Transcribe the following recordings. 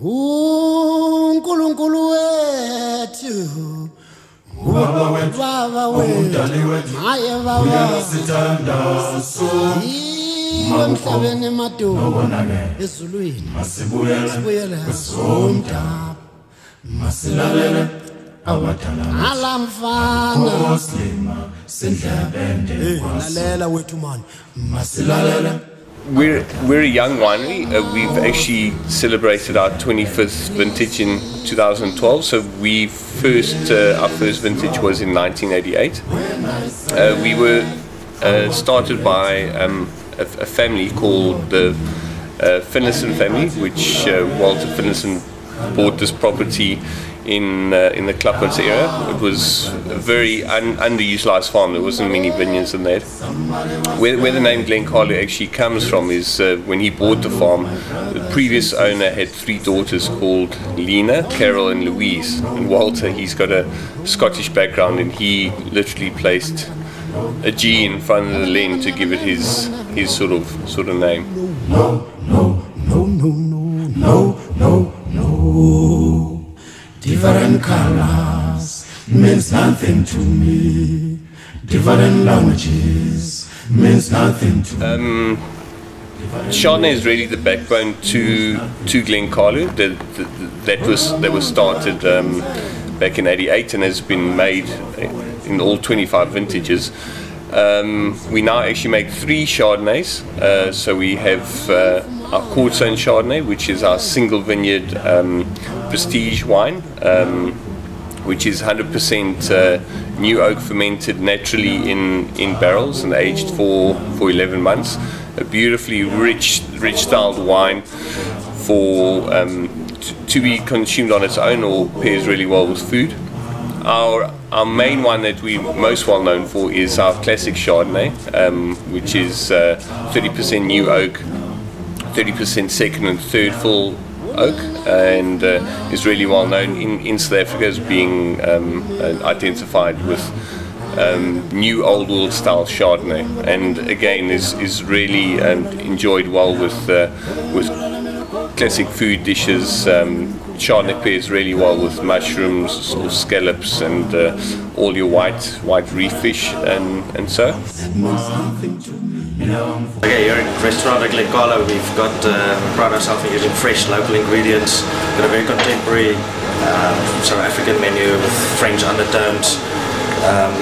uNkulunkulu wethu Baba wethu maye baba uyasithanda so emhlabeni madoda ezulwini masibuyele somdaba masilalele awadala alamfana oslima sindlebende lalela wethu man masilalele. We're a young winery. We've actually celebrated our 25th vintage in 2012. So our first vintage was in 1988. We were started by a family called the Finlayson family, which Walter Finlayson bought this property in the Klapmuts area. It was a very underutilized farm. There wasn't many vineyards in there. Where the name Glen Carlou actually comes from is when he bought the farm, the previous owner had 3 daughters called Lena, Carol and Louise. And Walter, he's got a Scottish background, and he literally placed a G in front of the Len to give it his sort of name. No. Different colors means nothing to me. Different languages means nothing to me. Chardonnay is really the backbone to Glen Carlou. That was started back in '88 and has been made in all 25 vintages. We now actually make 3 Chardonnays. So we have our Courtzone Chardonnay, which is our single vineyard prestige wine, which is 100% new oak fermented naturally in barrels and aged for 11 months. A beautifully rich styled wine for to be consumed on its own or pairs really well with food. Our main one that we're most well known for is our classic Chardonnay, which is 30% new oak, 30% second and third full oak, and is really well known in South Africa as being identified with new old world style Chardonnay, and again is really enjoyed well with classic food dishes. Chardonnay pairs really well with mushrooms or scallops and all your white reef fish and so. Okay, here at restaurant at Glen Carlou, we've got pride ourselves in using fresh local ingredients. We've got a very contemporary South African menu with French undertones.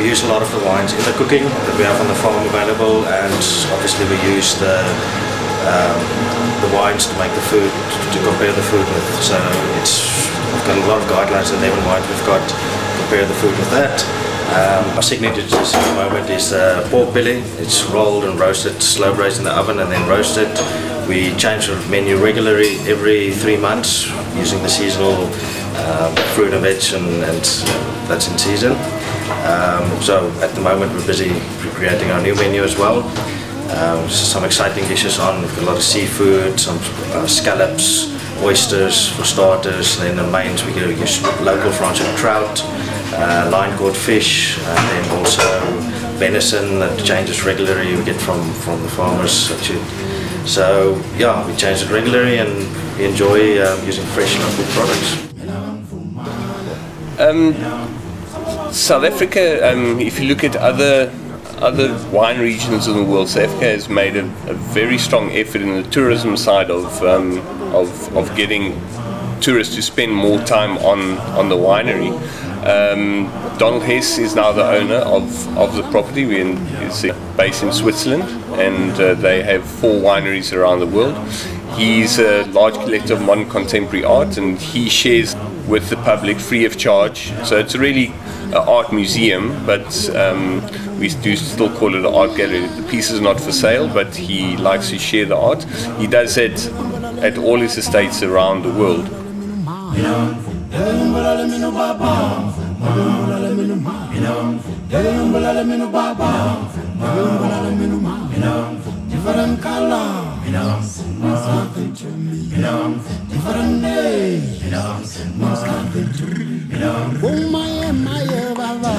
We use a lot of the wines in the cooking that we have on the farm available, and obviously we use the wines to make the food, to compare the food with. So we've got a lot of guidelines in 11 wines we've got to compare the food with that. Our signature dish at the moment is pork belly. It's rolled and roasted, slow braised in the oven and then roasted. We change the menu regularly every 3 months using the seasonal fruit and veg and that's in season. So at the moment we're busy creating our new menu as well. Some exciting dishes on. We've got a lot of seafood, some scallops, oysters for starters. Then the mains we use local French and trout, line caught fish, and then also venison that changes regularly. We get from the farmers. So yeah, we change it regularly and we enjoy using fresh local products. South Africa, if you look at other wine regions in the world, South Africa has made a very strong effort in the tourism side of getting tourists to spend more time on the winery. Donald Hess is now the owner of the property. It's based in Switzerland, and they have 4 wineries around the world. He's a large collector of modern contemporary art, and he shares with the public free of charge. So it's really an art museum, but we do still call it an art gallery. The piece is not for sale, but he likes to share the art. He does it at all his estates around the world. different color, means nothing to me. Different name, means nothing to me. Oh my baba,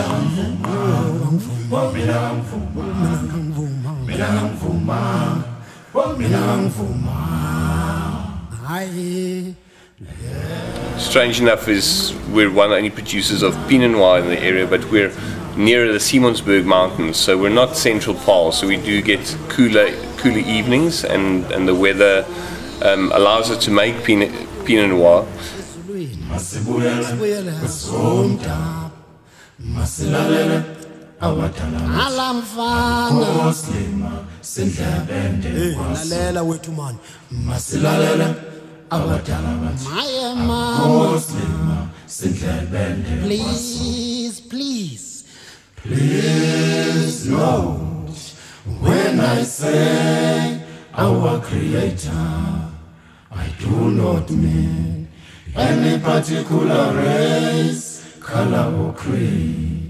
Strange enough is we're one of the only producers of Pinot Noir in the area, but we're near the Simonsberg Mountains, so we're not Central Paarl, so we do get cooler evenings, and the weather allows us to make Pinot Noir. Please note when I say our Creator, I do not mean any particular race, color or creed.